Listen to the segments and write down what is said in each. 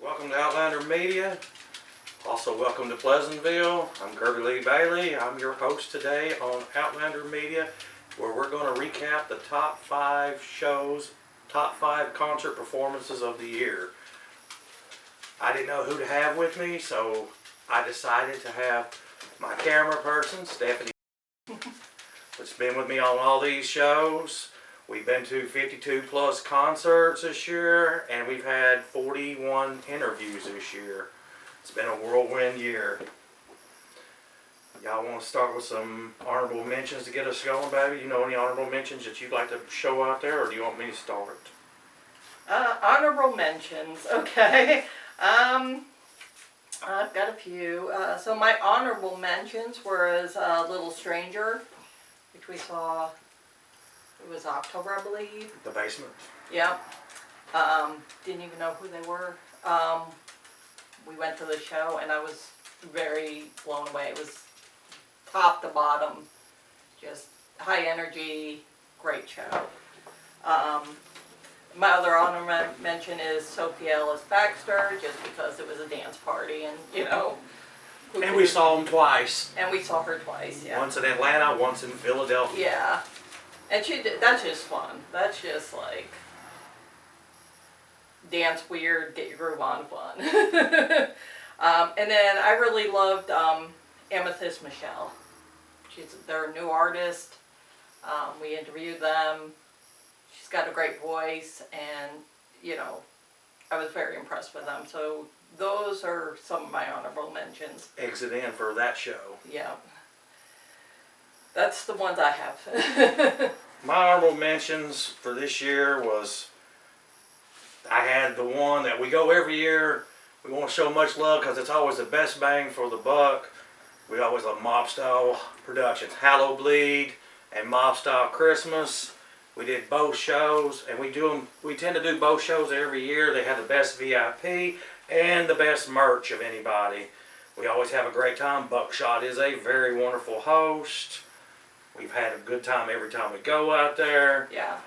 Welcome to Outlander Media. Also welcome to Pleasantville. I'm Kirby Lee Bailey. I'm your host today on Outlander Media, where we're going to recap the top 5 shows, top 5 concert performances of the year. I didn't know who to have with me, so I decided to have my camera person, Stefania, that's been with me on all these shows. We've been to 52 plus concerts this year, and we've had 41 interviews this year. It's been a whirlwind year. Y'all want to start with some honorable mentions to get us going, baby? You know any honorable mentions that you'd like to show out there, or do you want me to start? Honorable mentions, okay. I've got a few. So my honorable mentions was Little Stranger, which we saw, it was October, I believe. The Basement. Yep. Didn't even know who they were. We went to the show and I was very blown away. It was top to bottom, just high energy, great show. My other honorable mention is Sophie Ellis Baxter, just because it was a dance party and, you know. And we saw them twice. And we saw her twice, yeah. Once in Atlanta, once in Philadelphia. Yeah. And she did, that's just fun. That's just like dance weird, get your groove on fun. And then I really loved Amethyst Michelle. They're a new artist. We interviewed them. She's got a great voice, and you know, I was very impressed with them. So those are some of my honorable mentions. Exit in for that show. Yeah. That's the ones I have. My honorable mentions for this year was, I had the one that we go every year. We won't show much love because it's always the best bang for the buck. We always love mob style productions, Hallow Bleed and Mob Style Christmas. We did both shows, and we tend to do both shows every year. They have the best VIP and the best merch of anybody. We always have a great time. Buckshot is a very wonderful host. We've had a good time every time we go out there. Yeah.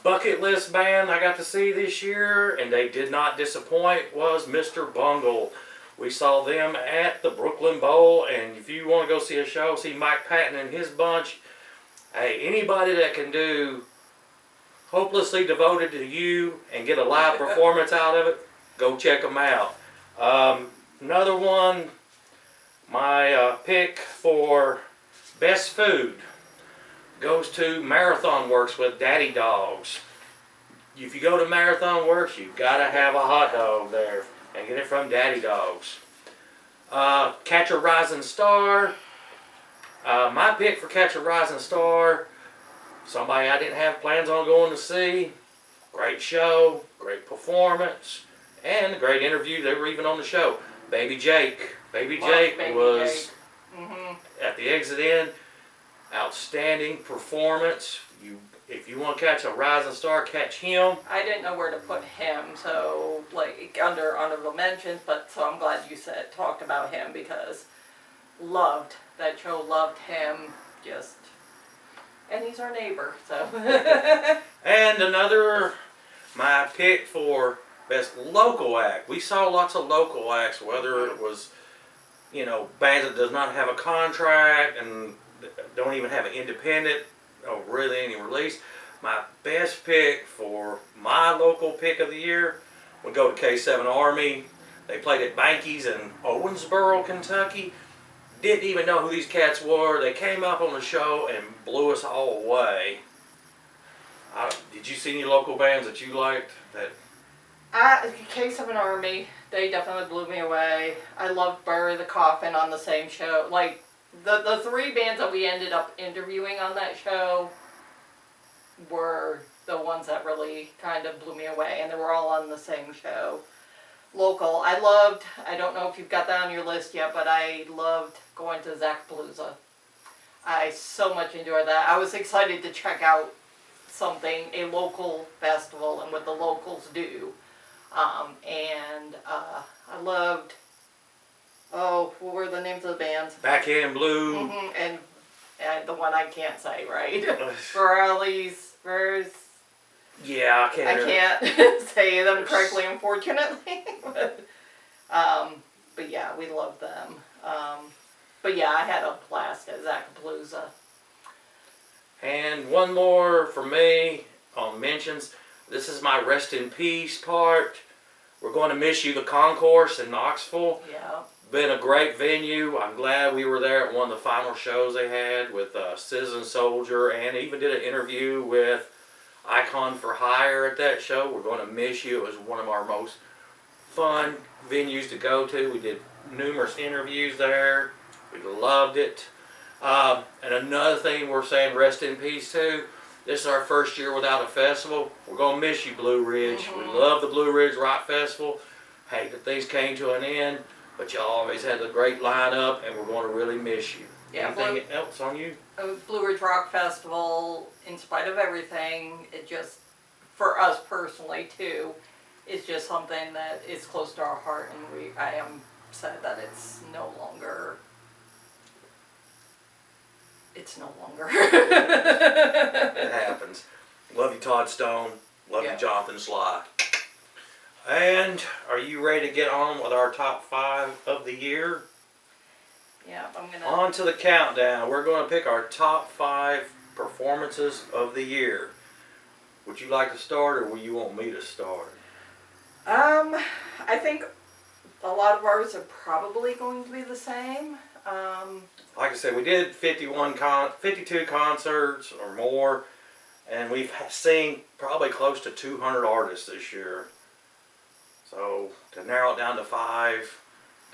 Bucket list band I got to see this year, and they did not disappoint, was Mr. Bungle. We saw them at the Brooklyn Bowl, and if you want to go see a show, see Mike Patton and his bunch, hey, anybody that can do Hopelessly Devoted to You and get a live performance out of it, go check them out. Another one, my pick for best food goes to Marathon Works with Daddy Dogs. If you go to Marathon Works, you've got to have a hot dog there and get it from Daddy Dogs. Catch a Rising Star. My pick for Catch a Rising Star, somebody I didn't have plans on going to see. Great show, great performance, and a great interview. They were even on the show. Baby Jake. Baby Jake was at the exit in. Outstanding performance. If you want to catch a rising star, catch him. I didn't know where to put him, so like under honorable mentions, but so I'm glad you talked about him, because loved that show, loved him, just, and he's our neighbor, so. And another, my pick for best local act. We saw lots of local acts, whether it was, you know, bands that does not have a contract and don't even have an independent or really any release. My best pick for my local pick of the year would go to K7 Army. They played at Banky's in Owensboro, Kentucky. Didn't even know who these cats were. They came up on the show and blew us all away. Did you see any local bands that you liked? K7 Army, they definitely blew me away. I loved Bury the Coffin on the same show. Like, the 3 bands that we ended up interviewing on that show were the ones that really kind of blew me away, and they were all on the same show. Local, I don't know if you've got that on your list yet, but I loved going to Zachpalooza. I so much enjoyed that. I was excited to check out a local festival, and what the locals do. I loved, what were the names of the bands? Backhand Blue. And the one I can't say, right? Borelli's, Yeah, I I can't. can't say them correctly, unfortunately. But yeah, we love them. But yeah, I had a blast at Zacapalooza. And one more for me on mentions. This is my rest in peace part. We're going to miss you, the concourse in Knoxville. Yeah. Been a great venue. I'm glad we were there at one of the final shows they had with Citizen Soldier, and even did an interview with Icon for Hire at that show. We're going to miss you. It was one of our most fun venues to go to. We did numerous interviews there. We loved it. And another thing we're saying, rest in peace too. This is our first year without a festival. We're going to miss you, Blue Ridge. Mm-hmm. We love the Blue Ridge Rock Festival. Hate that things came to an end, but y'all always had a great lineup, and we're going to really miss you. Yeah, Anything else on you? Blue Ridge Rock Festival, in spite of everything, it just, for us personally too, is just something that is close to our heart, and I am sad that it's no longer. It's no longer. It happens. Love you, Todd Stone. Love Yeah. you, Jonathan Sly. And are you ready to get on with our top 5 of the year? Yeah, I'm gonna. On to the countdown. We're going to pick our top 5 performances of the year. Would you like to start, or will you want me to start? I think a lot of ours are probably going to be the same. Like I said, we did 52 concerts or more, and we've seen probably close to 200 artists this year. So to narrow it down to 5,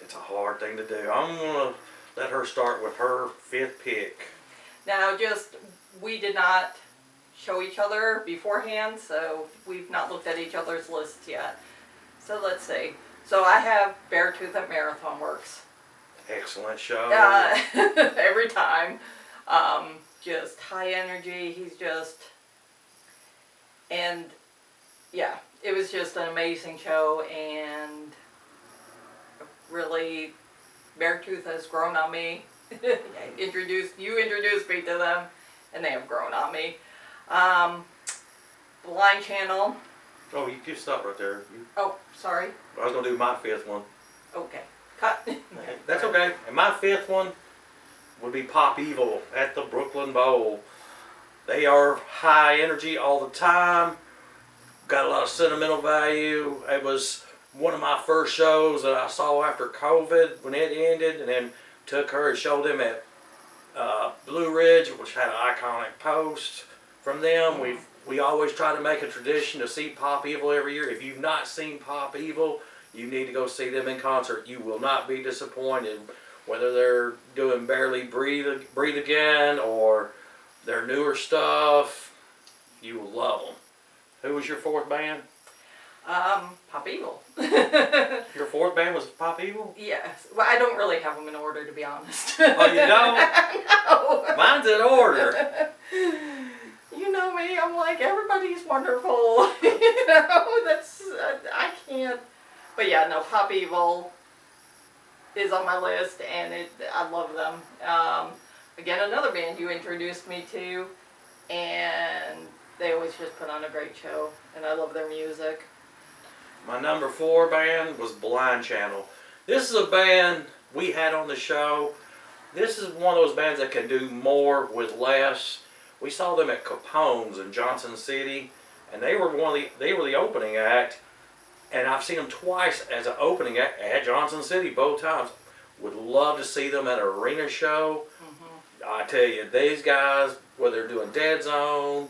it's a hard thing to do. I'm going to let her start with her 5th pick. Now, we did not show each other beforehand, so we've not looked at each other's lists yet. So let's see. So I have Beartooth at Marathon Works. Excellent show. Every time. Just high energy. He's just, and yeah, it was just an amazing show, and really, Beartooth has grown on me. You introduced me to them, and they have grown on me. Blind Channel. Oh, you can stop right there. Oh, sorry. I was going to do my 5th one. Okay. Cut. That's okay. And my 5th one would be Pop Evil at the Brooklyn Bowl. They are high energy all the time. Got a lot of sentimental value. It was one of my first shows that I saw after COVID when it ended, and then took her and showed them at Blue Ridge, which had an iconic post from them. We always try to make a tradition to see Pop Evil every year. If you've not seen Pop Evil, you need to go see them in concert. You will not be disappointed, whether they're doing Barely Breathe Again or their newer stuff. You will love them. Who was your 4th band? Pop Evil. Your 4th band was Pop Evil? Yes. Well, I don't really have them in order, to be honest. Oh, you don't? No. Mine's in order. You know me, I'm like, everybody's wonderful. You know, I can't. But yeah, no, Pop Evil is on my list, and I love them. Again, another band you introduced me to, and they always just put on a great show, and I love their music. My number 4 band was Blind Channel. This is a band we had on the show. This is one of those bands that can do more with less. We saw them at Capone's in Johnson City, and they were the opening act. And I've seen them twice as an opening act at Johnson City, both times. Would love to see them at an arena show. Mm-hmm. I tell you, these guys, whether they're doing Dead Zone,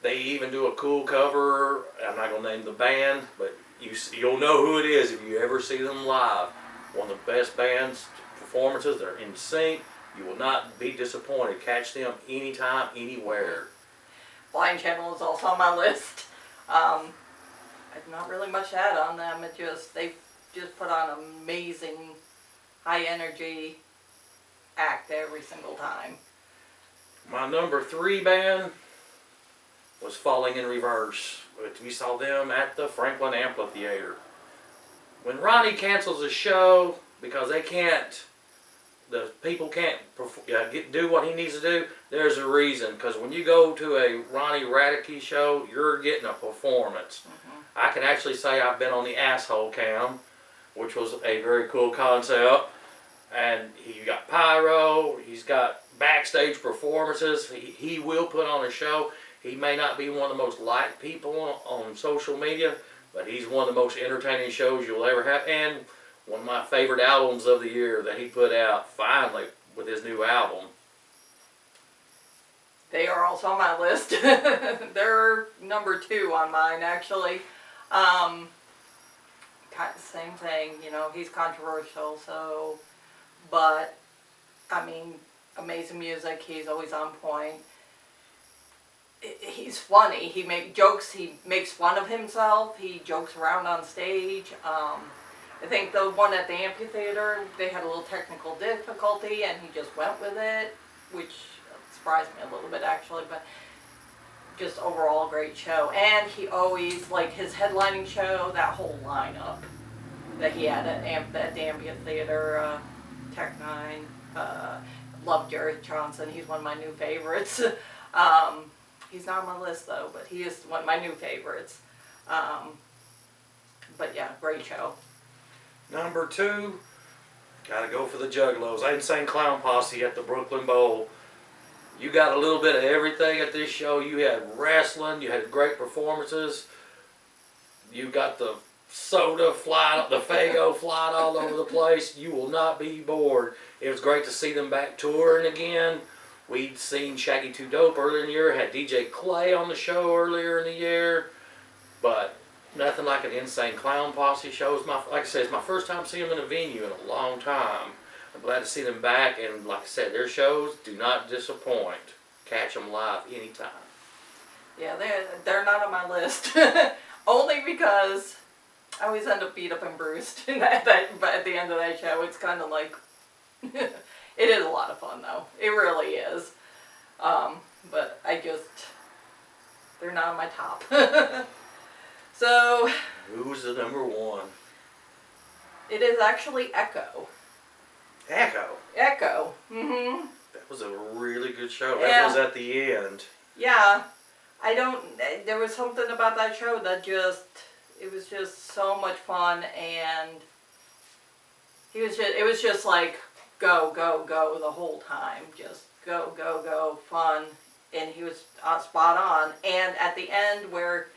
they even do a cool cover. I'm not going to name the band, but you'll know who it is if you ever see them live. One of the best bands performances. They're in sync. You will not be disappointed. Catch them anytime, anywhere. Blind Channel is also on my list. I've not really much to add on them. They just put on amazing, high energy act every single time. My number 3 band was Falling in Reverse. We saw them at the Franklin Amphitheater. When Ronnie cancels a show because they the people can't do what he needs to do, there's a reason. Because when you go to a Ronnie Radke show, you're getting a performance. I can actually say I've been on the asshole cam, which was a very cool concept. And he got pyro, he's got backstage performances, he will put on a show. He may not be one of the most liked people on social media, but he's one of the most entertaining shows you'll ever have. And one of my favorite albums of the year that he put out, finally, with his new album. They are also on my list. They're number 2 on mine, actually. Kind of same thing, you know, he's controversial, so, but, I mean, amazing music, he's always on point. He's funny, he makes fun of himself, he jokes around on stage. I think the one at the amphitheater, they had a little technical difficulty and he just went with it, which surprised me a little bit actually, but just overall great show. And he always, like his headlining show, that whole lineup that he had at the amphitheater, Tech Nine, love Jared Johnson, he's one of my new favorites. He's not on my list though, but he is one of my new favorites. But yeah, great show. Number 2, gotta go for the Juggalos. Insane Clown Posse at the Brooklyn Bowl. You got a little bit of everything at this show. You had wrestling, you had great performances. You got the soda flying, the Faygo flying all over the place. You will not be bored. It was great to see them back touring again. We'd seen Shaggy 2 Dope earlier in the year, had DJ Clay on the show earlier in the year, but nothing like an Insane Clown Posse show. Like I said, it's my first time seeing them in a venue in a long time. I'm glad to see them back, and like I said, their shows do not disappoint. Catch them live anytime. Yeah, they're not on my list. Only because I always end up beat up and bruised but at the end of that show. It's kind of like, it is a lot of fun though. It really is. But they're not on my top. So. Who's the number 1? It is actually Echo. Echo? Echo. Mm-hmm. That was a really good show. Yeah. That was at the end. Yeah. There was something about that show that it was just so much fun, and it was just like, go, go, go the whole time. Just go, go, go, fun. And he was spot on. And at the end where,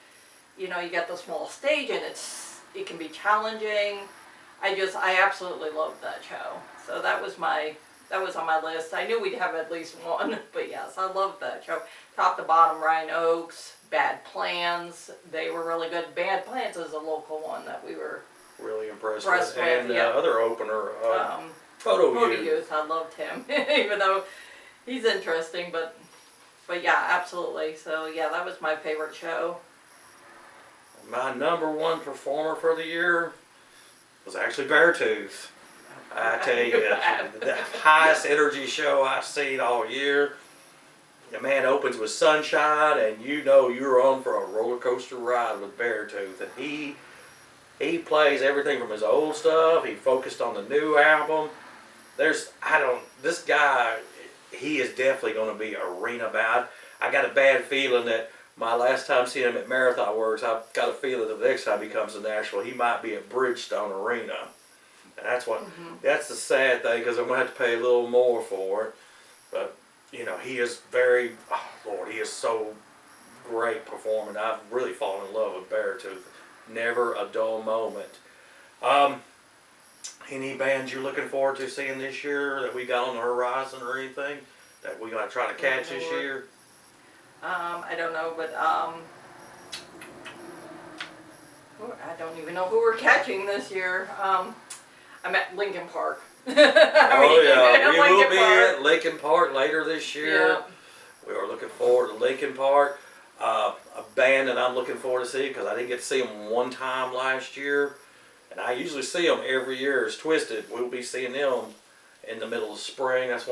you know, you get the small stage and it can be challenging. I absolutely loved that show. So that was on my list. I knew we'd have at least one, but yes, I loved that show. Top to bottom, Ryan Oakes, Bad Plans, they were really good. Bad Plans is a local one that we were really impressed with. And yeah. Other opener, Photo Youth, I loved him, even though he's interesting, but yeah, absolutely. So yeah, that was my favorite show. My number 1 performer for the year was actually Beartooth. I tell you, the highest energy show I've seen all year. The man opens with Sunshine, and you know you're on for a roller coaster ride with Beartooth. And he plays everything from his old stuff. He focused on the new album. This guy, he is definitely going to be arena bound. I got a bad feeling that my last time seeing him at Marathon Works, I've got a feeling that the next time he comes to Nashville, he might be at Bridgestone Arena. And that's the sad thing, because I'm going to have to pay a little more for it. But, you know, he is he is so great performing. I've really fallen in love with Beartooth. Never a dull moment. Any bands you're looking forward to seeing this year that we got on the horizon or anything that we're going to try to catch this year? I don't know, but I don't even know who we're catching this year. I'm at Lincoln Park. We will be Park. at Lincoln Park later this year. Yeah. We are looking forward to Lincoln Park. A band that I'm looking forward to see, because I didn't get to see them one time last year, and I usually see them every year, is Twisted. We'll be seeing them in the middle of spring. That's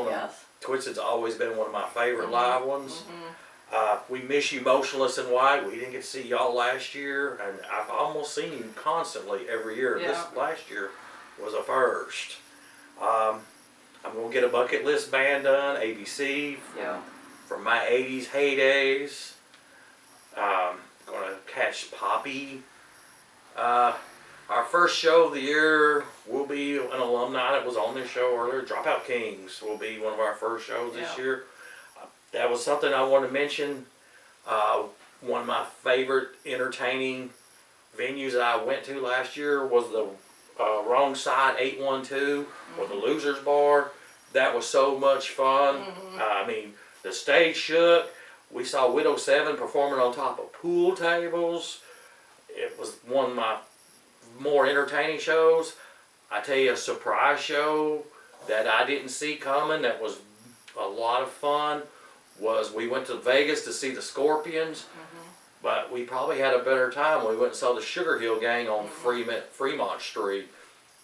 Twisted's always been one of my favorite live ones. We miss you, Motionless in White. We didn't get to see y'all last year, and I've almost seen you constantly every year. Yeah. This last year was a first. I I'm gonna get a bucket list band done, ABC, Yeah. from my 80s heydays. Gonna catch Poppy. Our first show of the year will be an alumni that was on this show earlier. Dropout Kings will be one of our first shows this year. That was something I wanted to mention. One of my favorite entertaining venues that I went to last year was the Wrong Side 812 or the Losers Bar. That was so much fun. I mean, the stage shook. We saw Widow 7 performing on top of pool tables. It was one of my more entertaining shows. I tell you, a surprise show that I didn't see coming that was a lot of fun was we went to Vegas to see the Scorpions, but we probably had a better time when we went and saw the Sugar Hill Gang on Fremont Street.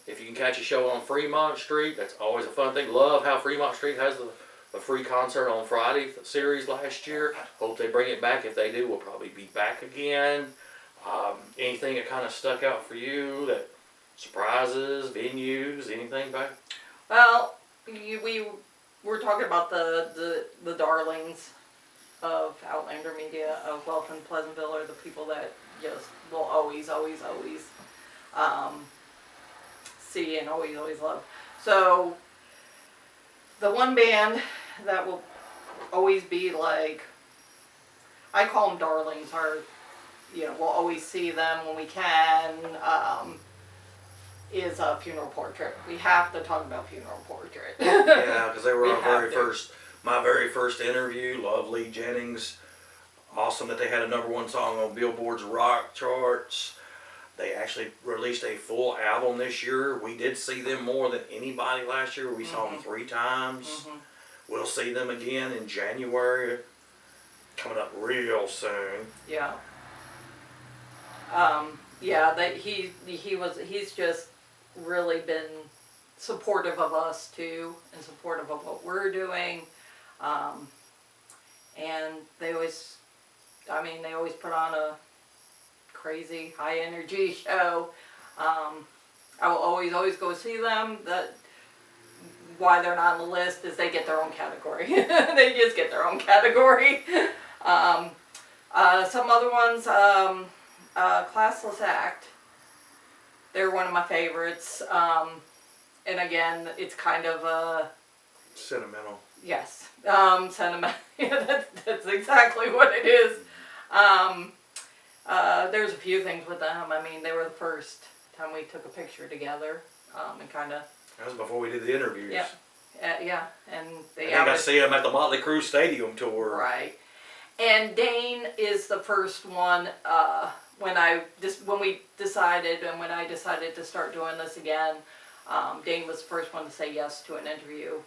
If you can catch a show on Fremont Street, that's always a fun thing. Love how Fremont Street has the free concert on Friday series last year. Hope they bring it back. If they do, we'll probably be back again. Anything that kind of stuck out for you, that surprises, venues, anything back? Well, we were talking about the darlings of Outlander Media, of Wealth in Pleasantville, are the people that just will always see and always love. So the one band that will always be like, I call them darlings, are, we'll always see them when we can, is a Funeral Portrait. We have to talk about Funeral Portrait. Yeah, because they were We my very first interview. Love Lee Jennings. Awesome that they had a #1 song on Billboard's rock charts. They actually released a full album this year. We did see them more than anybody last year. We saw them 3 times. We'll see them again in January, coming up real soon. Yeah. He's just really been supportive of us too, and supportive of what we're doing. And they always put on a crazy high energy show. I will always go see them. Why they're not on the list is they get their own category. They just get their own category. Some other ones, Classless Act. They're one of my favorites. And again, it's kind of a... Sentimental. Yes. Sentimental. Yeah, that's exactly what it is. There's a few things with them. I mean, they were the first time we took a picture together, and kind of... That was before we did the interviews. Yeah. Yeah, and they... I think I see them at the Motley Crue Stadium tour. Right. And Dane is the first one, when I decided to start doing this again, Dane was the first one to say yes to an interview.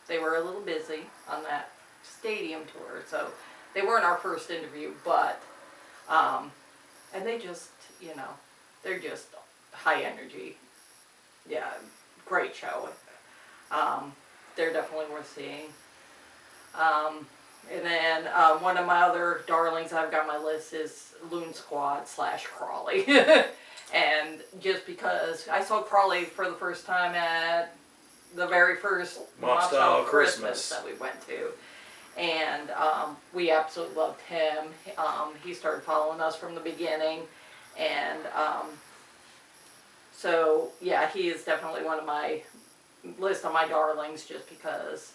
They were a little busy on that stadium tour, so they weren't our first interview, but, and they just, they're just high energy. Yeah, great show. They're definitely worth seeing. And then one of my other darlings I've got on my list is Loon Squad / Crawley. And just because I saw Crawley for the first time at the very first Mob Style Christmas that we went to. And we absolutely loved him. He started following us from the beginning. And so, yeah, he is definitely one of my list of my darlings just because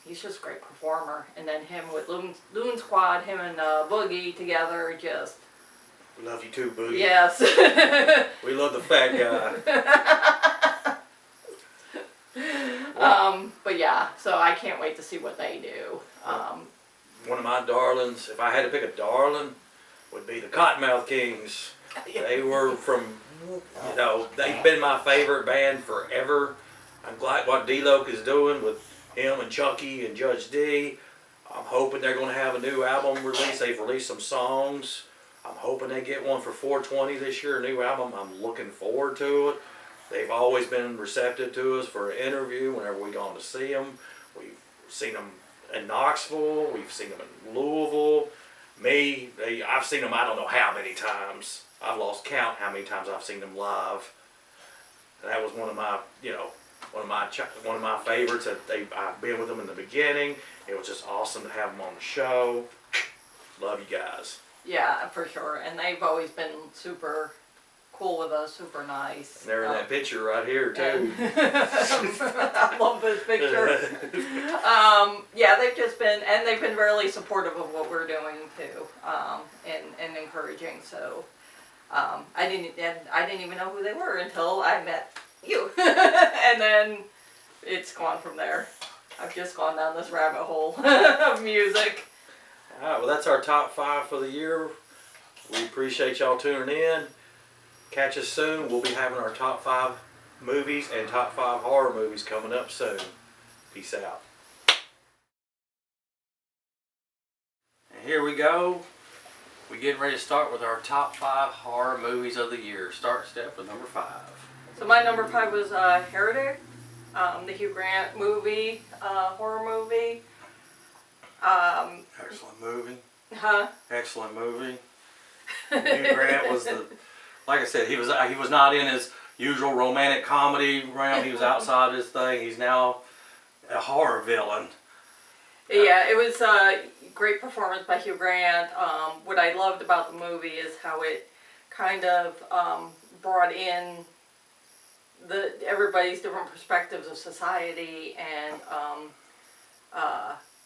he's just a great performer. And then him with Loon Squad, him and Boogie together, just... We love you too, Boogie. Yes. We love the fat guy. But yeah, so I can't wait to see what they do. One of my darlings, if I had to pick a darling, would be the Cottonmouth Kings. They were from, they've been my favorite band forever. I'm glad what D-Loc is doing with him and Chucky and Judge D. I'm hoping they're going to have a new album release. They've released some songs. I'm hoping they get one for 420 this year, a new album. I'm looking forward to it. They've always been receptive to us for an interview whenever we've gone to see them. We've seen them in Knoxville. We've seen them in Louisville. I've seen them I don't know how many times. I've lost count how many times I've seen them live. And that was one of my, one of my favorites. That I've been with them in the beginning. It was just awesome to have them on the show. Love you guys. Yeah, for sure. And they've always been super cool with us, super nice. And they're in that picture right here too. I love this picture. Yeah, they've been really supportive of what we're doing too, and encouraging. So I didn't even know who they were until I met you, and then it's gone from there. I've just gone down this rabbit hole of music. All right, well, that's our top 5 for the year. We appreciate y'all tuning in. Catch us soon. We'll be having our top 5 movies and top 5 horror movies coming up soon. Peace out. And here we go. We're getting ready to start with our top 5 horror movies of the year. Start, Steph, with number 5. So my number 5 was Heretic, the Hugh Grant movie, horror movie. Excellent movie. Huh? Excellent movie. Hugh Grant was like I said, he was not in his usual romantic comedy realm. He was outside his thing. He's now a horror villain. Yeah, it was a great performance by Hugh Grant. What I loved about the movie is how it kind of brought in everybody's different perspectives of society and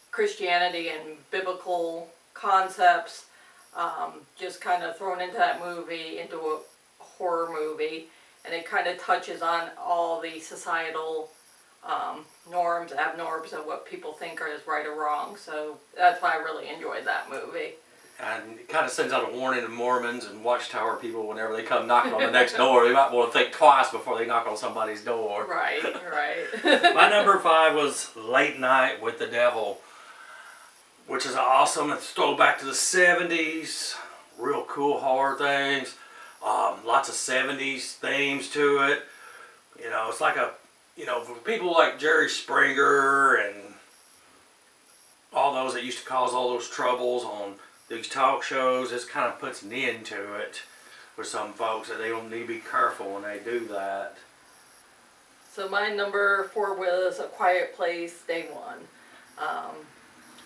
Christianity and biblical concepts, just kind of thrown into that movie, into a horror movie, and it kind of touches on all the societal norms, abnorms of what people think is right or wrong. So that's why I really enjoyed that movie. And it kind of sends out a warning to Mormons and Watchtower people whenever they come knocking on the next door. They might want to think twice before they knock on somebody's door. Right, right. My number 5 was Late Night with the Devil, which is awesome. It's throwback to the 70s. Real cool horror things. Lots of 70s themes to it. You know, it's like for people like Jerry Springer and all those that used to cause all those troubles on these talk shows, this kind of puts an end to it for some folks, that they don't need to be careful when they do that. So my number 4 was A Quiet Place, Day One.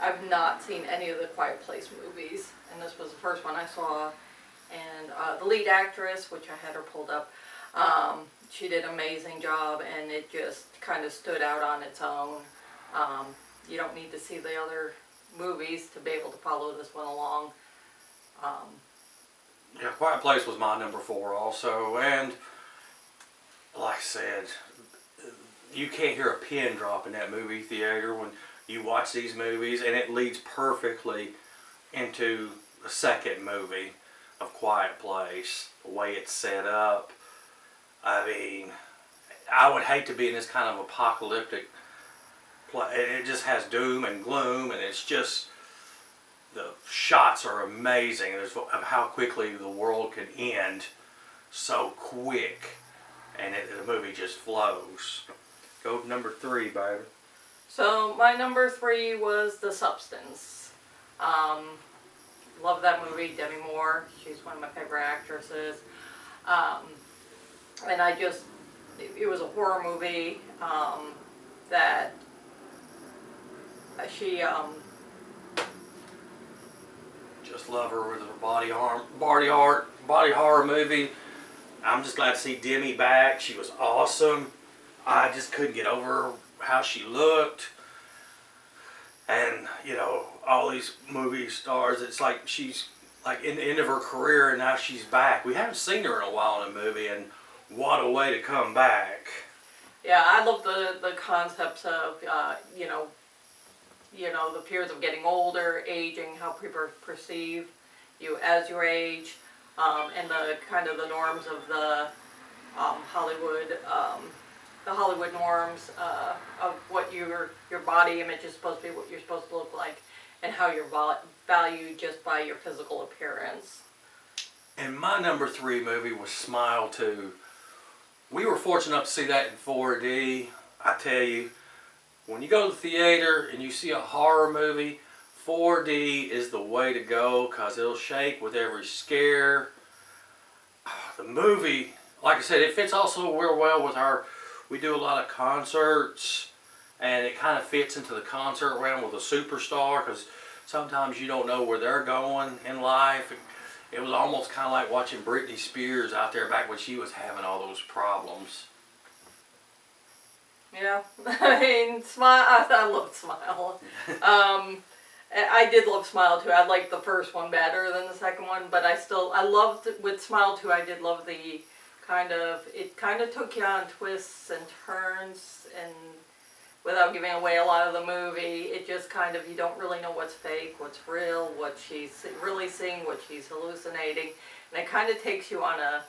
I've not seen any of the Quiet Place movies, and this was the first one I saw. And the lead actress, which I had her pulled up, she did an amazing job, and it just kind of stood out on its own. You don't need to see the other movies to be able to follow this one along. Yeah, Quiet Place was my number 4 also, and like I said, you can't hear a pin drop in that movie theater when you watch these movies, and it leads perfectly into the second movie of Quiet Place, the way it's set up. I mean, I would hate to be in this kind of apocalyptic place. It just has doom and gloom, and it's just, the shots are amazing of how quickly the world can end so quick, and the movie just flows. Go to number 3, baby. So my number 3 was The Substance. Love that movie, Demi Moore. She's one of my favorite actresses. And it was a horror movie that she just love her with her body horror movie. I'm just glad to see Demi back. She was awesome. I just couldn't get over how she looked. And all these movie stars, it's like she's like in the end of her career, and now she's back. We haven't seen her in a while in a movie, and what a way to come back. Yeah, I love the concepts of the fears of getting older, aging, how people perceive you as you age, and the kind of the norms of the Hollywood norms of what your body image is supposed to be, what you're supposed to look like, and how you're valued just by your physical appearance. And my number 3 movie was Smile 2. We were fortunate enough to see that in 4D. I tell you, when you go to the theater and you see a horror movie, 4D is the way to go, because it'll shake with every scare. The movie, like I said, it fits also real well with our we do a lot of concerts, and it kind of fits into the concert realm with a superstar, because sometimes you don't know where they're going in life. It was almost kind of like watching Britney Spears out there back when she was having all those problems. Yeah, I mean, Smile. I love Smile. I did love Smile too. I liked the first one better than the second one, but I loved with Smile too. I did love the it kind of took you on twists and turns, and without giving away a lot of the movie, it just kind of, you don't really know what's fake, what's real, what she's really seeing, what she's hallucinating, and it kind of takes you on a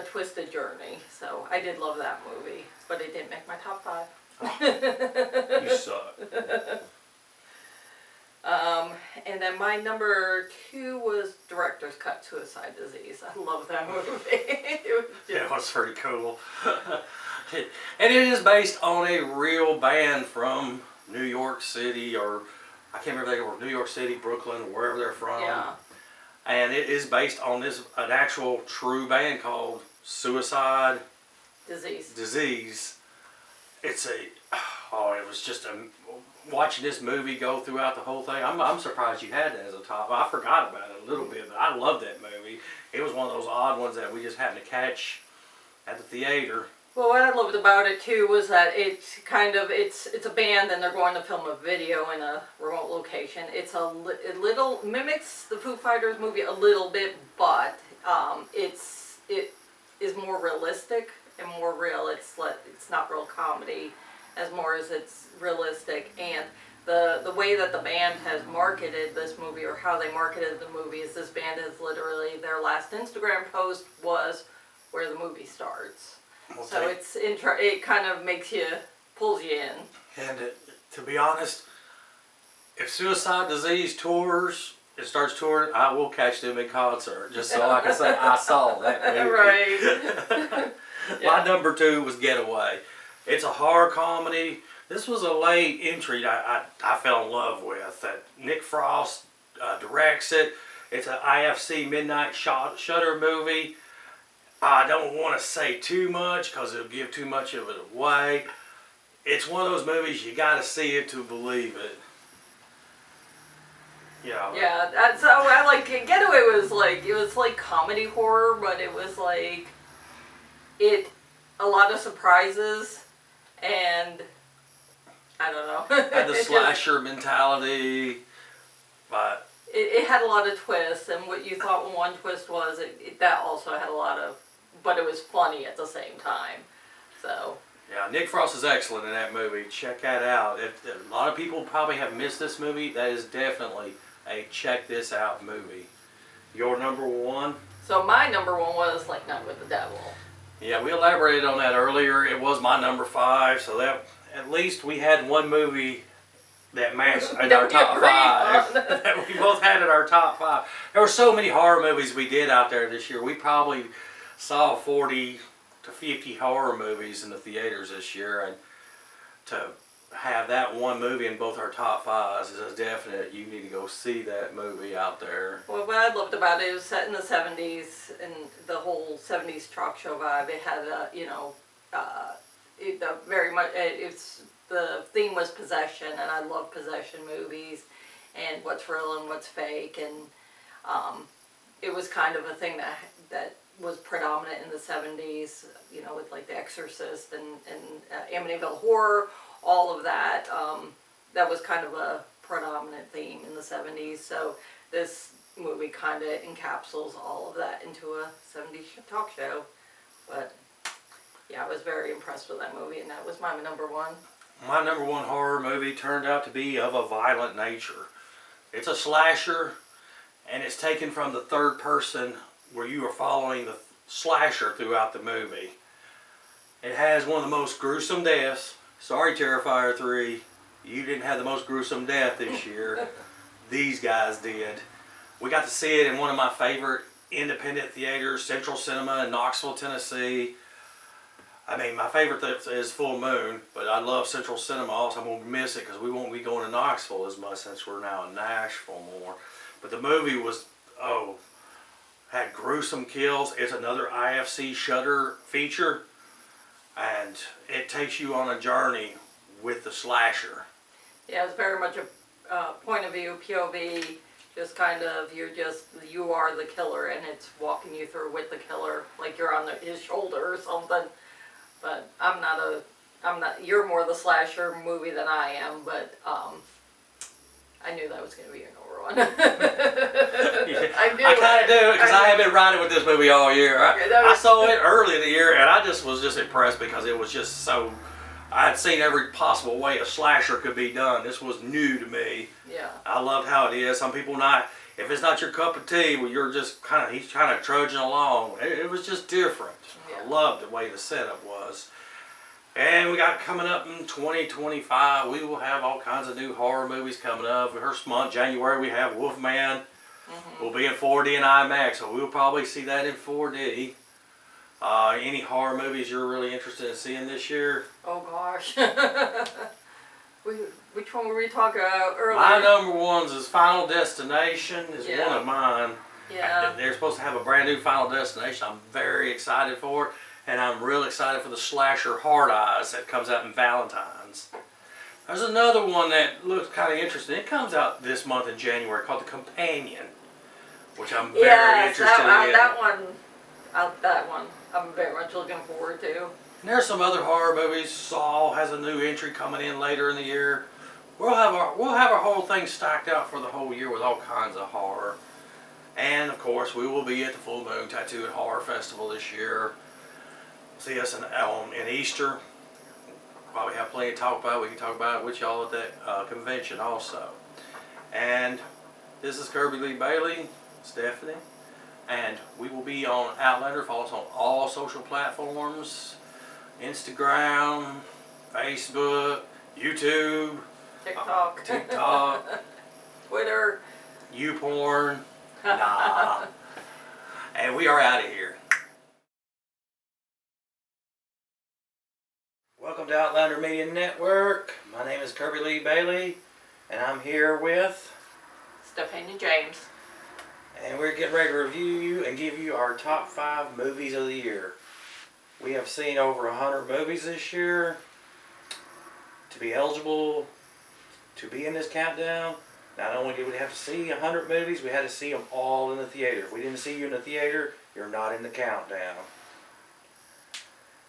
twisted journey. So I did love that movie, but it didn't make my top 5. You suck. And then my number 2 was Director's Cut, Suicide Disease. I love that movie. It was pretty cool. And it is based on a real band from New York City, or I can't remember if they were New York City, Brooklyn, or wherever they're from. Yeah. And it is based on an actual true band called Suicide Disease. It was just watching this movie go throughout the whole thing. I'm surprised you had that as a top. I forgot about it a little bit, but I loved that movie. It was one of those odd ones that we just happened to catch at the theater. Well, what I loved about it too was that it's a band and they're going to film a video in a remote location. It mimics the Foo Fighters movie a little bit, but it is more realistic and more real. It's not real comedy as more as it's realistic, and the way that the band has marketed this movie, or how they marketed the movie, is this band is literally, their last Instagram post was where the movie starts. Okay. So it kind of pulls you in. And to be honest, if Suicide Disease tours, it starts touring, I will catch them in concert, just so I can say I saw that movie. Right. My number 2 was Getaway. It's a horror comedy. This was a late entry I fell in love with. Nick Frost directs it. It's an IFC Midnight Shutter movie. I don't want to say too much because it'll give too much of it away. It's one of those movies you got to see it to believe it. Yeah. Yeah. So I like it. Getaway was like comedy horror, but it was like a lot of surprises, and I don't know. Had the slasher mentality, but it had a lot of twists, and what you thought one twist was, that also had a lot of, but it was funny at the same time. So. Yeah, Nick Frost is excellent in that movie. Check that out. A lot of people probably have missed this movie. That is definitely a check this out movie. Your number 1? So my number 1 was Like Night with the Devil. Yeah, we elaborated on that earlier. It was my number 5, so that at least we had one movie that matched in our top 5 that we both had in our top 5. There were so many horror movies we did out there this year. We probably saw 40 to 50 horror movies in the theaters this year, and to have that one movie in both our top 5s is a definite. You need to go see that movie out there. Well, what I loved about it was set in the 70s, and the whole 70s talk show vibe. It had the theme was possession, and I love possession movies, and what's real and what's fake, and it was kind of a thing that was predominant in the 70s, with like The Exorcist and Amityville Horror, all of that. That was kind of a predominant theme in the 70s. So this movie kind of encapsulates all of that into a 70s talk show. But yeah, I was very impressed with that movie, and that was my number 1. My number 1 horror movie turned out to be of a violent nature. It's a slasher, and it's taken from the third person, where you are following the slasher throughout the movie. It has one of the most gruesome deaths. Sorry, Terrifier 3, you didn't have the most gruesome death this year. These guys did. We got to see it in one of my favorite independent theaters, Central Cinema in Knoxville, Tennessee. I mean, my favorite is Full Moon, but I love Central Cinema also. I'm going to miss it because we won't be going to Knoxville as much since we're now in Nashville more. But the movie was, had gruesome kills. It's another IFC Shutter feature. and it takes you on a journey with the slasher. Yeah, it's very much a point of view, POV, just kind of, you are the killer, and it's walking you through with the killer, like you're on his shoulder or something. But I'm not, you're more the slasher movie than I am, but I knew that was going to be your number one. I knew I kind of do, because I knew. have been riding with this movie all year. that I was- saw it early in the year, and I just was impressed because it was just so. I had seen every possible way a slasher could be done. This was new to me. Yeah. I loved how it is. Some people not. If it's not your cup of tea, well, you're just he's kind of trudging along. It was just different. Yeah. I loved the way the setup was. And we got coming up in 2025, we will have all kinds of new horror movies coming up. First month, January, we have Wolfman. We'll be in 4D and IMAX, so we'll probably see that in 4D. Any horror movies you're really interested in seeing this year? Oh gosh. Which one were we talking about earlier? My number ones is Final Destination, is Yeah. one of mine. Yeah. They're supposed to have a brand new Final Destination. I'm very excited for it. And I'm real excited for the slasher Hard Eyes that comes out in Valentine's. There's another one that looks kind of interesting. It comes out this month in January called The Companion, which I'm very interested in. That one I'm very much looking forward to. And there's some other horror movies. Saw has a new entry coming in later in the year. We'll have our whole thing stacked out for the whole year with all kinds of horror. And of course, we will be at the Full Moon Tattoo and Horror Festival this year. See us in Easter. Probably have plenty to talk about. We can talk about it with y'all at that convention also. And this is Kirby Lee Bailey, Stephanie, and we will be on Outlander. Follow us on all social platforms: Instagram, Facebook, YouTube, TikTok, Twitter, YouPorn. Nah. And we are out of here. Welcome to Outlander Media Network. My name is Kirby Lee Bailey, and I'm here with, Stefania James. and we're getting ready to review and give you our top 5 movies of the year. We have seen over 100 movies this year. To be eligible to be in this countdown, not only did we have to see 100 movies, we had to see them all in the theater. If we didn't see you in the theater, you're not in the countdown.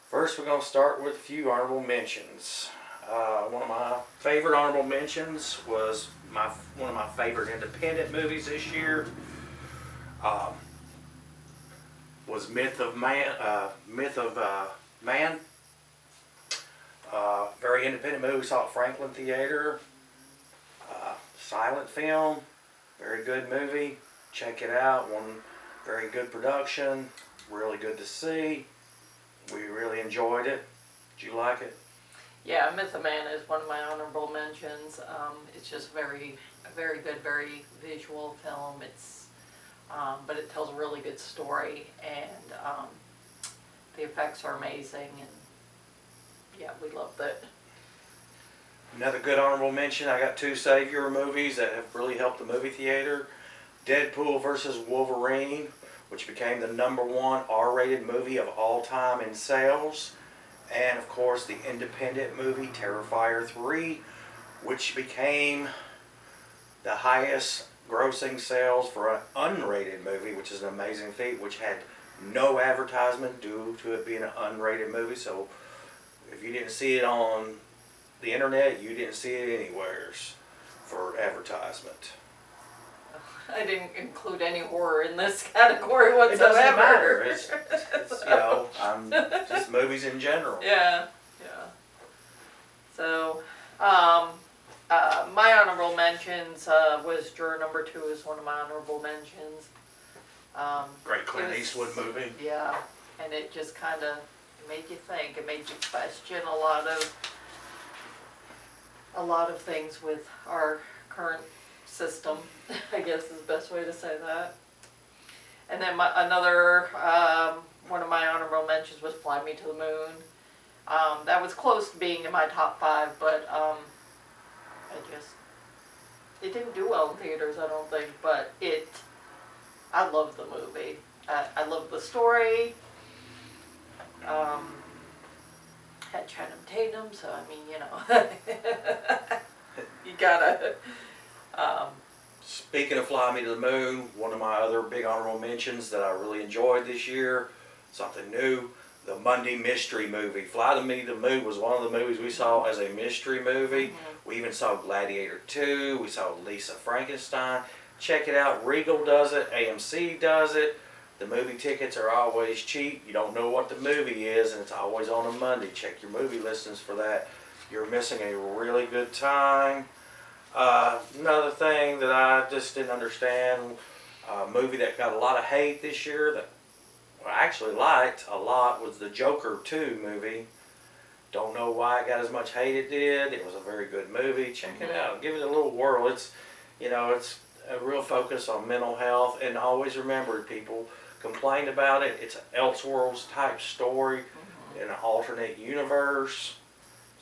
First, we're going to start with a few honorable mentions. One of my favorite honorable mentions was one of my favorite independent movies this year. Was Myth of Man. Very independent movie. Saw it at Franklin Theater. Silent film. Very good movie. Check it out. One very good production. Really good to see. We really enjoyed it. Did you like it? Yeah, Myth of Man is one of my honorable mentions. It's just a very good, very visual film. But it tells a really good story, and the effects are amazing, and yeah, we loved it. Another good honorable mention, I got 2 Savior movies that have really helped the movie theater. Deadpool vs. Wolverine, which became the #1 R-rated movie of all time in sales. And of course the independent movie Terrifier 3, which became the highest grossing sales for an unrated movie, which is an amazing feat, which had no advertisement due to it being an unrated movie. So if you didn't see it on the internet, you didn't see it anywhere for advertisement. I didn't include any horror in this category It whatsoever. doesn't matter. It's just movies in general. Yeah. So, my honorable mentions was Juror Number 2 is one of my honorable mentions. Great Clint it was- Eastwood movie. Yeah, and it just kind of made you think. It made you question a lot of things with our current system, I guess is the best way to say that. And then another one of my honorable mentions was Fly Me to the Moon. That was close to being in my top 5, but it didn't do well in theaters, I don't think, but I loved the movie. I loved the story. had Channing Tatum, so I mean, you know, you gotta. Speaking of Fly Me to the Moon, one of my other big honorable mentions that I really enjoyed this year, something new, the Monday Mystery Movie. Fly Me to the Moon was one of the movies we saw as a mystery movie. Mm-hmm. We even saw Gladiator 2, we saw Lisa Frankenstein. Check it out, Regal does it, AMC does it. The movie tickets are always cheap. You don't know what the movie is, and it's always on a Monday. Check your movie listings for that. You're missing a really good time. Another thing that I just didn't understand, a movie that got a lot of hate this year that I actually liked a lot was the Joker 2 movie. Don't know why it got as much hate it did. It was a very good movie. Check it out. Give it a little whirl. It's, you know, it's a real focus on mental health. And always remember, people complained about it. It's an Elseworlds type story in an alternate universe.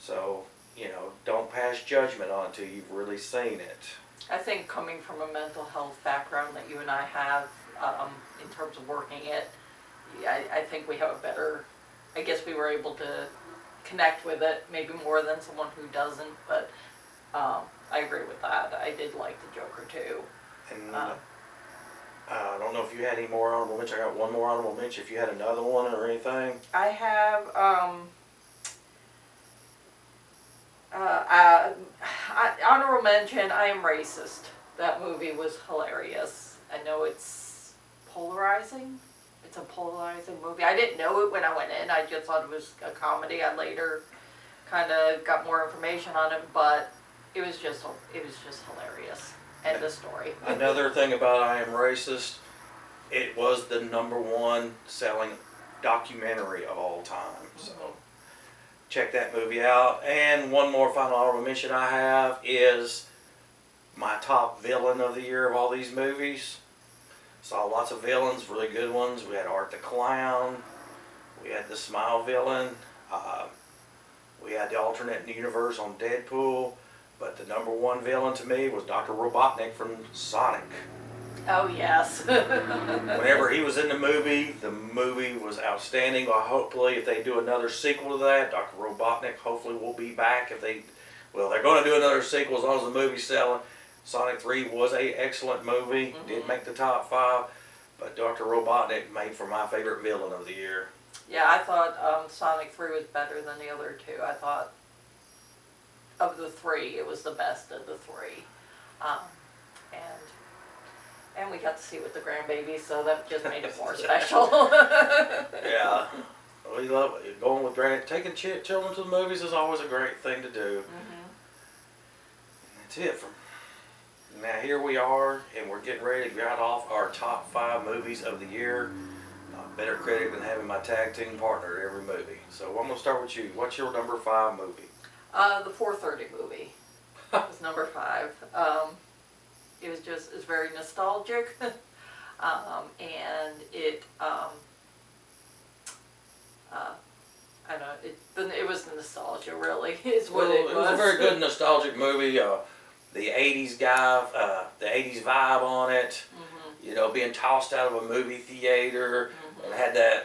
So, you know, don't pass judgment on it until you've really seen it. I think coming from a mental health background that you and I have, in terms of working it, I think we have a better, I guess we were able to connect with it maybe more than someone who doesn't, but I agree with that. I did like the Joker too. And I don't know if you had any more honorable mention. I got one more honorable mention. If you had another one or anything. I have, honorable mention, I Am Racist. That movie was hilarious. I know it's polarizing. It's a polarizing movie. I didn't know it when I went in. I just thought it was a comedy. I later kind of got more information on it, but it was just hilarious. End of story. Another thing about I Am Racist, it was the #1 selling documentary of all time. So check that movie out. And one more final honorable mention I have is my top villain of the year of all these movies. Saw lots of villains, really good ones. We had Art the Clown. We had the Smile villain. We had the alternate universe on Deadpool. But the #1 villain to me was Dr. Robotnik from Sonic. Oh, yes. Whenever he was in the movie was outstanding. Well, hopefully, if they do another sequel to that, Dr. Robotnik hopefully will be back. They're going to do another sequel as long as the movie's selling. Sonic 3 was an excellent movie. Did make the top 5. But Dr. Robotnik made for my favorite villain of the year. Yeah, I thought Sonic 3 was better than the other two. I thought of the three, it was the best of the three. And we got to see it with the grandbaby, so that just made it more special. Yeah. We love it. Going with taking children to the movies is always a great thing to do. That's it. Now here we are, and we're getting ready to get off our top 5 movies of the year. Better critic than having my tag team partner at every movie. So I'm going to start with you. What's your number 5 movie? The 4:30 movie was number 5. It was it's very nostalgic, and it, I don't know, it was nostalgia really, is what it was. It was a very good nostalgic movie. The 80s guy, the 80s vibe on it. You know, being tossed out of a movie theater, and had the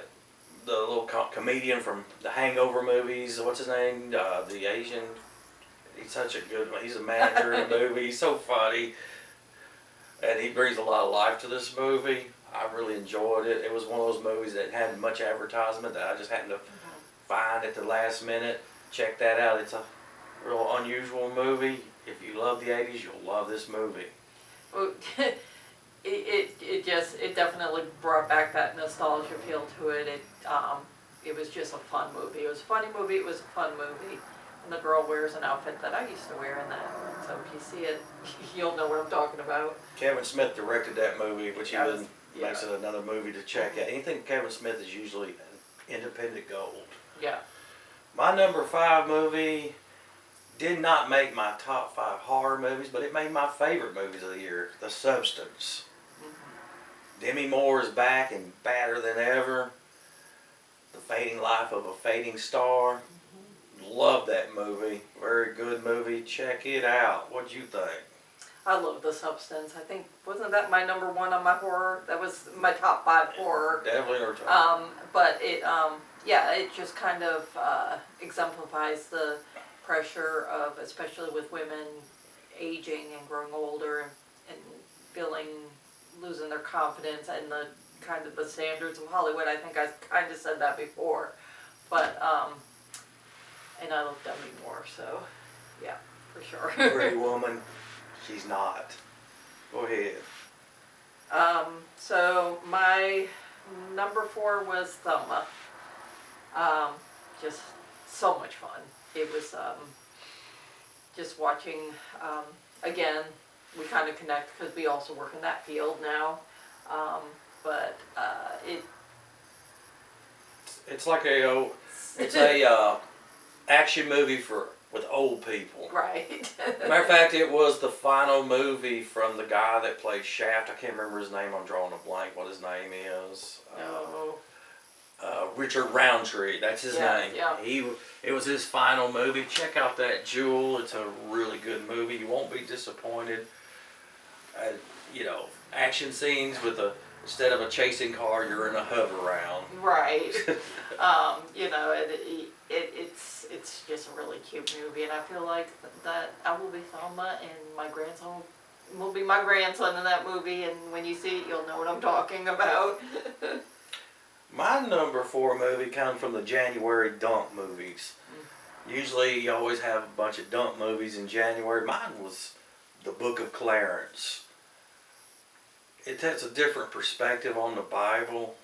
little comedian from the Hangover movies. What's his name? The Asian. He's such a good one. He's a manager in the movie. He's so funny, and he brings a lot of life to this movie. I really enjoyed it. It was one of those movies that hadn't much advertisement that I just happened to find at the last minute. Check that out. It's a real unusual movie. If you love the 80s, you'll love this movie. Well, it definitely brought back that nostalgia feel to it. It was just a fun movie. It was a funny movie. It was a fun movie. And the girl wears an outfit that I used to wear in that. So if you see it, you'll know what I'm talking about. Kevin Smith directed that movie, which Yes. makes it another movie to check out. Anything Kevin Smith is usually independent gold. Yeah. My number 5 movie did not make my top 5 horror movies, but it made my favorite movies of the year, The Substance. Demi Moore is back and badder than ever. The Fading Life of a Fading Star. Love that movie. Very good movie. Check it out. What'd you think? I love The Substance. I think, wasn't that my #1 on my horror? That was my top 5 horror. Definitely our top. But it, yeah, it just kind of exemplifies the pressure of, especially with women aging and growing older and feeling, losing their confidence and the kind of the standards of Hollywood. I think I kind of said that before, but and I love Demi Moore, so yeah, for sure. Pretty woman, she's not. Go ahead. So my number 4 was Thelma. Just so much fun. It was just watching, again, we kind of connect because we also work in that field now. But It's like a action movie with old people. right. Matter of fact, it was the final movie from the guy that played Shaft. I can't remember his name. I'm drawing a blank. What his name is? No. Richard Roundtree. That's his name. Yeah. It was his final movie. Check out that Jewel. It's a really good movie. You won't be disappointed. Action scenes with instead of a chasing car, you're in a hover round. Right. It's just a really cute movie, and I feel like that I will be Thelma, and my grandson will be my grandson in that movie, and when you see it, you'll know what I'm talking about. My number 4 movie comes from the January dump movies. Usually you always have a bunch of dump movies in January. Mine was The Book of Clarence. It has a different perspective on the Bible.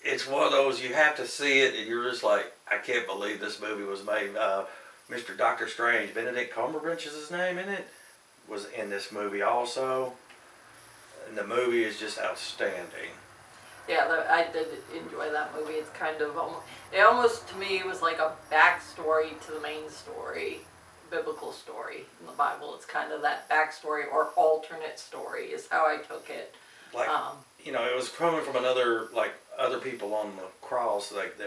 It's one of those, you have to see it and you're just like, I can't believe this movie was made. Mr. Doctor Strange, Benedict Cumberbatch is his name in it, was in this movie also. And the movie is just outstanding. Yeah, I did enjoy that movie. It's kind of, it almost to me was like a backstory to the main story, biblical story in the Bible. It's kind of that backstory or alternate story is how I took it. Like, it was coming from other people on the cross, like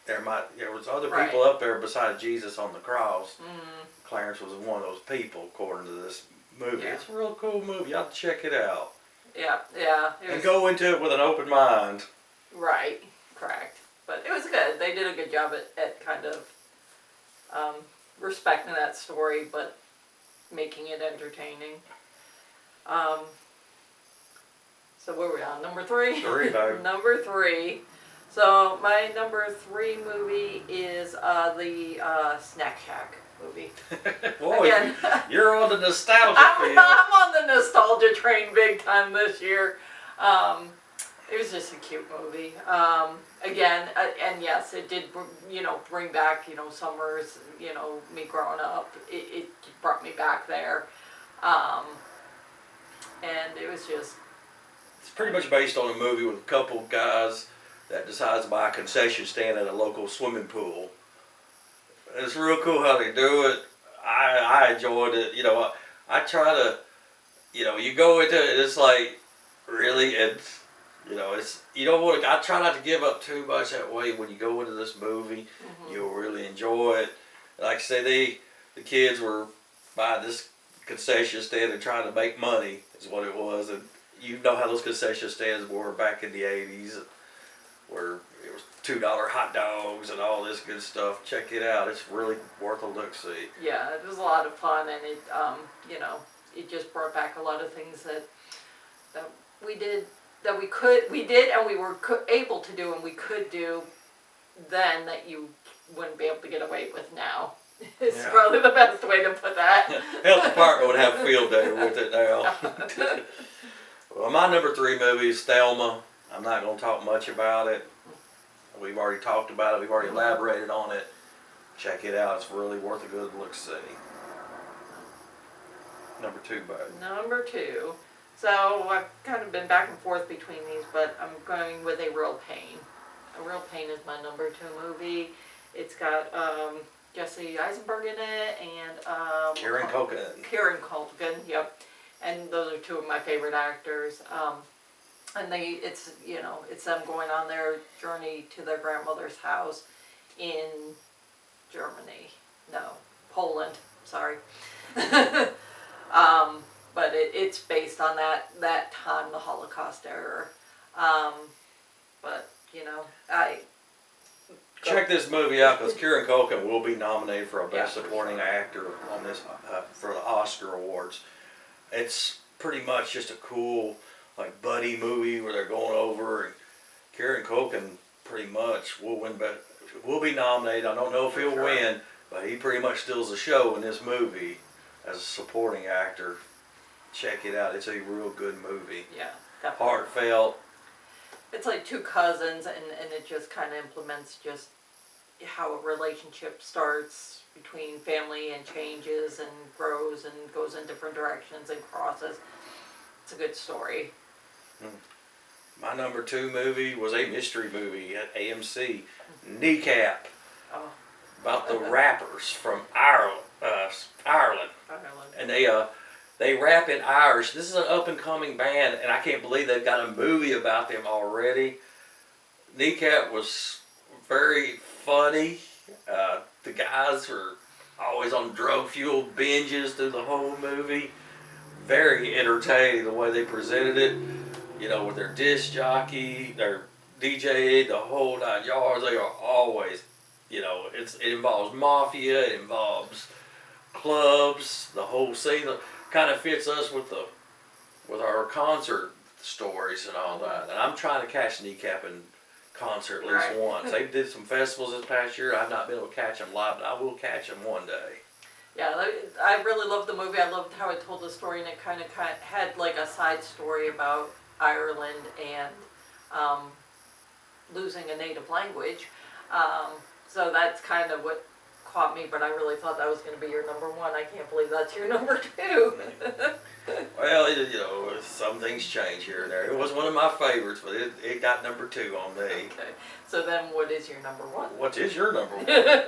there was other people up there besides Jesus on the cross. Mm-hmm. Clarence was one of those people, according to this movie. Yeah. It's a real cool movie. You ought to check it out. Yeah. And go into it with an open mind. Right, correct. But it was good. They did a good job at kind of respecting that story, but making it entertaining. So where were we on? Number 3? 3, babe. Number 3. So my number 3 movie is the Snack Shack movie. Boy, Again, you're on the nostalgia I'm field. on the nostalgia train big time this year. It was just a cute movie. Again, and yes, it did, bring back, summers, me growing up. It brought me back there. And it was just... It's pretty much based on a movie with a couple of guys that decides to buy a concession stand at a local swimming pool. It's real cool how they do it. I enjoyed it. I try to, you go into it, it's like, really, it's, you don't want to, I try not to give up too much that way when you go into this movie. Mm-hmm. You'll really enjoy it. Like I say, the kids were buying this concession stand and trying to make money is what it was. And you know how those concession stands were back in the 80s, where it was $2 hot dogs and all this good stuff. Check it out. It's really worth a look-see. Yeah, it was a lot of fun, and it, it just brought back a lot of things that we did, and we were able to do, and we could do then that you wouldn't be able to get away with now. It's probably the best way to put that. Health department would have a field day with it now. Well, my number 3 movie is Thelma. I'm not going to talk much about it. We've already talked about it. We've already elaborated on it. Check it out. It's really worth a good look-see. Number 2, babe. Number 2. So I've kind of been back and forth between these, but I'm going with A Real Pain. A Real Pain is my number 2 movie. It's got Jesse Eisenberg in it and Kieran Culkin. Kieran Culkin, yep. And those are 2 of my favorite actors. And it's them going on their journey to their grandmother's house in Germany. No, Poland. Sorry. But it's based on that time, the Holocaust era. But you know, Check this movie out because Kieran Culkin will be nominated for a Best Yeah, for Supporting sure. Actor on this for the Oscar Awards. It's pretty much just a cool like buddy movie where they're going over, and Kieran Culkin pretty much will win, but will be nominated. I don't know if For he'll sure. win, but he pretty much steals the show in this movie as a supporting actor. Check it out; it's a real good movie. yeah, definitely. Heartfelt. It's like two cousins, and it just kind of implements just how a relationship starts between family and changes and grows and goes in different directions and crosses. It's a good story. My number 2 movie was a mystery movie at AMC, Kneecap, Oh, about the rappers from Ireland. Ireland. And they rap in Irish. This is an up and coming band, and I can't believe they've got a movie about them already. Kneecap was very funny. The guys were always on drug fueled binges through the whole movie. Very entertaining the way they presented it. You know, with their disc jockey, their DJ, the whole 9 yards. They are always, you know, it involves mafia, it involves clubs, the whole scene. Kind of fits us with our concert stories and all that. And I'm trying to catch Kneecap in concert at least Right. once. They did some festivals this past year. I've not been able to catch them live, but I will catch them one day. Yeah, I really loved the movie. I loved how it told the story, and it kind of had like a side story about Ireland and losing a native language. So that's kind of what caught me, but I really thought that was going to be your number 1. I can't believe that's your number 2. Well, you know, some things change here and there. It was one of my favorites, but it got number 2 on me. Okay, so then what is your number 1? What is your number 1?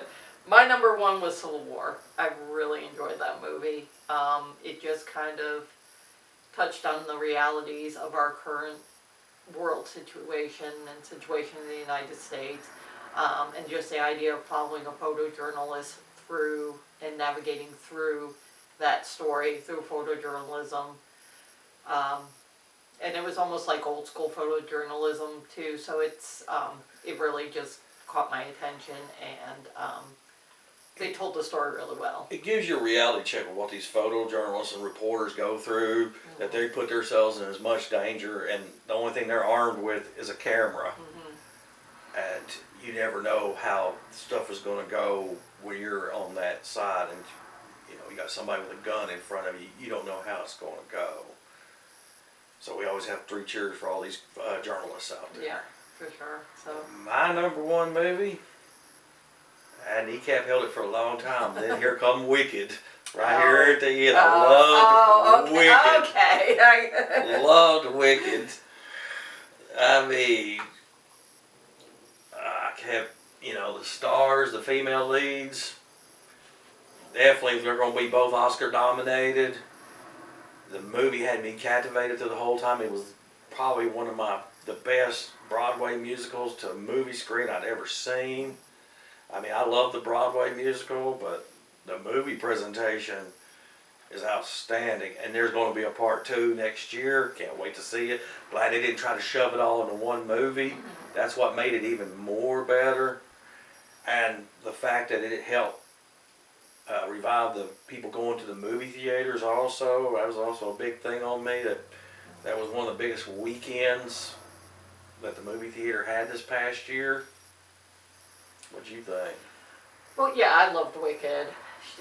My number 1 was Civil War. I really enjoyed that movie. It just kind of touched on the realities of our current world situation and situation in the United States. And just the idea of following a photojournalist through and navigating through that story through photojournalism. And it was almost like old school photojournalism too, so it really just caught my attention, and they told the story really well. It gives you a reality check of what these photojournalists and reporters go through, that they put themselves in as much danger, and the only thing they're armed with is a camera. And you never know how stuff is going to go when you're on that side, and you know you got somebody with a gun in front of you. You don't know how it's going to go. So we always have 3 cheers for all these journalists out there. Yeah, for sure. So My number 1 movie, and Kneecap held it for a long time. Then here come Wicked, right here at the end. I loved Wicked. Okay. Loved Wicked. I mean, I kept, you know, the stars, the female leads. Definitely, they're going to be both Oscar nominated. The movie had me captivated through the whole time. It was probably one of the best Broadway musicals to movie screen I'd ever seen. I mean, I love the Broadway musical, but the movie presentation is outstanding. And there's going to be a part 2 next year. Can't wait to see it. Glad they didn't try to shove it all into one movie. That's what made it even more better. And the fact that it helped revive the people going to the movie theaters also. That was also a big thing on me. That was one of the biggest weekends that the movie theater had this past year. What'd you think? Well, yeah, I loved Wicked.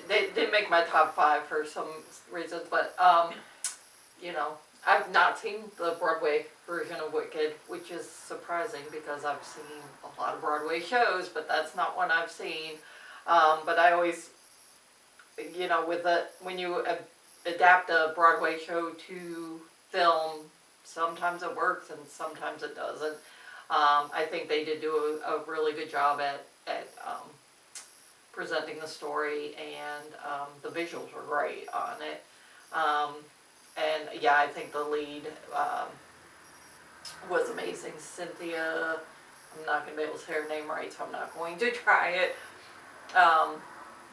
They didn't make my top 5 for some reasons, but you know, I've not seen the Broadway version of Wicked, which is surprising because I've seen a lot of Broadway shows, but that's not one I've seen. But I always, you know, when you adapt a Broadway show to film, sometimes it works and sometimes it doesn't. I think they did do a really good job at presenting the story, and the visuals were great on it. And yeah, I think the lead was amazing. Cynthia, I'm not going to be able to say her name right, so I'm not going to try it.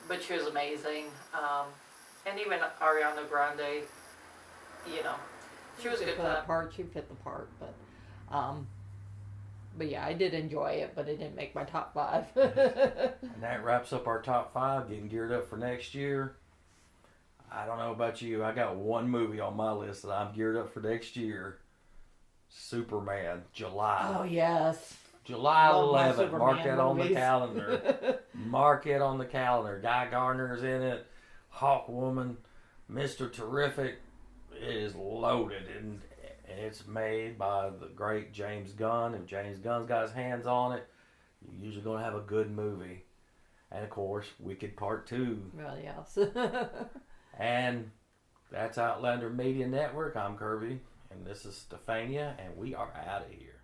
But she was amazing. And even Ariana Grande, you know, she was good for that part. She fit the part, but But yeah, I did enjoy it, but it didn't make my top 5. And that wraps up our top 5, getting geared up for next year. I don't know about you. I got one movie on my list that I'm geared up for next year. Superman, July. Oh, yes. July Love my 11th. Mark Superman that on the movies. calendar. Mark it on the calendar. Guy Gardner's in it. Hawkwoman. Mr. Terrific. It is loaded. And it's made by the great James Gunn. If James Gunn's got his hands on it, you're usually going to have a good movie. And of course, Wicked Part 2. Well, yes. And that's Outlander Media Network. I'm Kirby. And this is Stefania. And we are out of here.